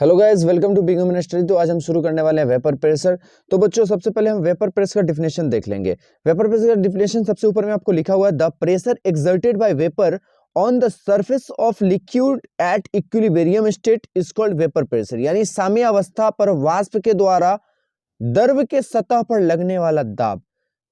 Hello guys, welcome to big ministry. तो आज हम शुरू करने वाले हैं वेपर प्रेशर। तो बच्चों, सबसे पहले हम वेपर प्रेशर का डिफिनेशन देख लेंगे। वेपर प्रेशर का डिफिनेशन सबसे ऊपर में आपको लिखा हुआ है, the pressure exerted by vapour on the surface of liquid at equilibrium state is called vapour pressure. यानी साम्यावस्था पर वाष्प के द्वारा द्रव के सतह पर लगने वाला दाब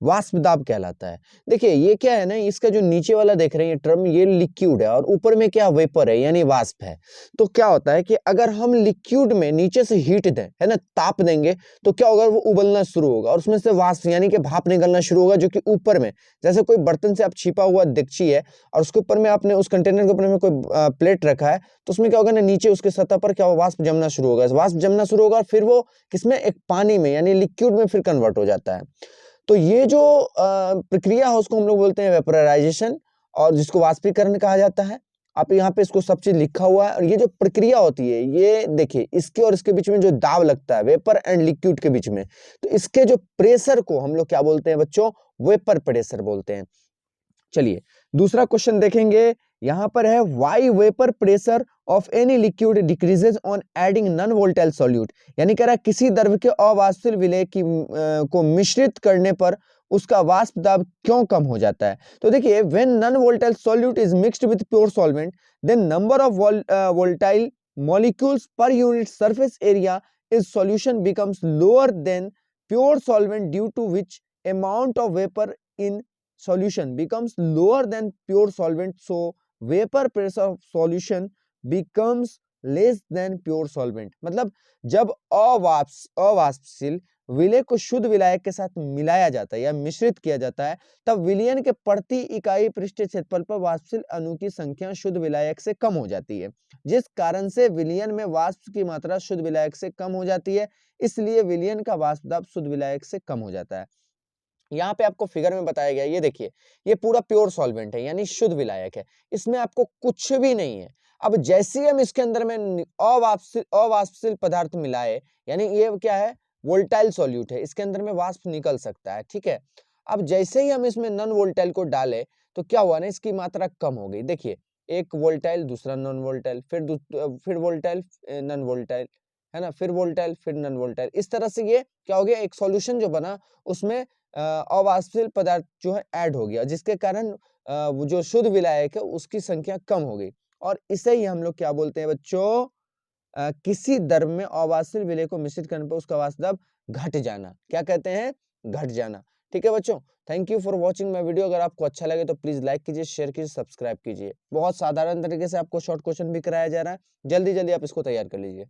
वाष्प दाब कहलाता है। देखिए ये क्या है ना, इसका जो नीचे वाला देख रहे हैं टर्म, ये लिक्विड है और ऊपर में क्या वेपर है यानी वाष्प है। तो क्या होता है कि अगर हम लिक्विड में नीचे से हीट दें, है ना, ताप देंगे, तो क्या होगा, वो उबलना शुरू होगा और उसमें से वाष्प यानी कि भाप निकलना शुरू होगा, जो कि ऊपर में, जैसे कोई बर्तन से आप छिपा हुआ डेगची है और उसके ऊपर में आपने उस कंटेनर के ऊपर में कोई प्लेट रखा है, तो उसमें क्या होगा ना, नीचे उसके सतह पर क्या होगा, वाष्प जमना शुरू होगा। वाष्प जमना शुरू होगा और फिर वो किसमें, एक पानी में यानी लिक्विड में फिर कन्वर्ट हो जाता है। तो ये जो प्रक्रिया है उसको हम लोग बोलते हैं वेपराइजेशन, और जिसको वाष्पीकरण कहा जाता है। आप यहाँ पे इसको सब चीज लिखा हुआ है। और ये जो प्रक्रिया होती है, ये देखिए, इसके और इसके बीच में जो दाब लगता है वेपर एंड लिक्विड के बीच में, तो इसके जो प्रेशर को हम लोग क्या बोलते हैं बच्चों, वेपर प्रेशर बोलते हैं। चलिए दूसरा क्वेश्चन देखेंगे। यहां पर है, why vapour pressure of any liquid decreases on adding non volatile solute. यानी कह रहा है किसी द्रव के अवाष्पशील विलय की को मिश्रित करने पर उसका वाष्प दाब क्यों कम हो जाता है। तो देखिए, when non volatile solute is mixed with pure solvent, then number of volatile molecules per unit surface area is solution becomes lower than pure solvent, due to which amount of vapour in solution becomes lower than pure solvent, so vapor pressure of solution becomes less than pure solvent। मतलब जब अवाष्पशील विलय को शुद्ध विलायक के साथ मिलाया जाता है या मिश्रित किया जाता है, तब विलयन के प्रति इकाई पृष्ठीय क्षेत्रफल पर वाष्पशील अणु की संख्या शुद्ध विलायक से कम हो जाती है, जिस कारण से विलयन में वाष्प की मात्रा शुद्ध विलायक से कम हो जाती है। इसलिए विलयन का वाष्प दाब शुद्ध विलायक से कम हो जाता है। यहाँ पे आपको फिगर में बताया गया, ये देखिए, ये पूरा प्योर सॉल्वेंट है यानी शुद्ध विलायक है, इसमें आपको कुछ भी नहीं है। अब जैसे ही हम इसके अंदर में अवाष्पशील पदार्थ मिलाए, यानी ये क्या है, वोल्टाइल सॉल्यूट है, इसके अंदर में वाष्प निकल सकता है, ठीक है। अब जैसे ही हम इसमें नॉन वोल्टाइल को डाले, तो क्या हुआ ना, इसकी मात्रा कम हो गई। देखिए, एक वोल्टाइल, दूसरा नॉन वोल्टाइल, फिर वोल्टाइल, नॉन वोल्टाइल, है ना, फिर वोल्टाइल, फिर नॉन वोल्टाइल। इस तरह से ये क्या हो गया, एक सॉल्यूशन जो बना उसमें अवाष्पशील पदार्थ जो है ऐड हो गया, जिसके कारण वो जो शुद्ध विलायक है उसकी संख्या कम हो गई। और इसे ही हम लोग क्या बोलते हैं बच्चों, किसी द्रव में अवाष्पशील विलय को मिश्रित करने पर उसका वाष्प दाब घट जाना, क्या कहते हैं, घट जाना। ठीक है बच्चों, thank you for watching my video. अगर आपको अच्छा लगे तो प्लीज लाइक कीजिए, शेयर कीजिए, सब्सक्राइब कीजिए। बहुत साधारण तरीके से आपको शॉर्ट क्वेश्चन भी कराया जा रहा है, जल्दी जल्दी आप इसको तैयार कर लीजिए।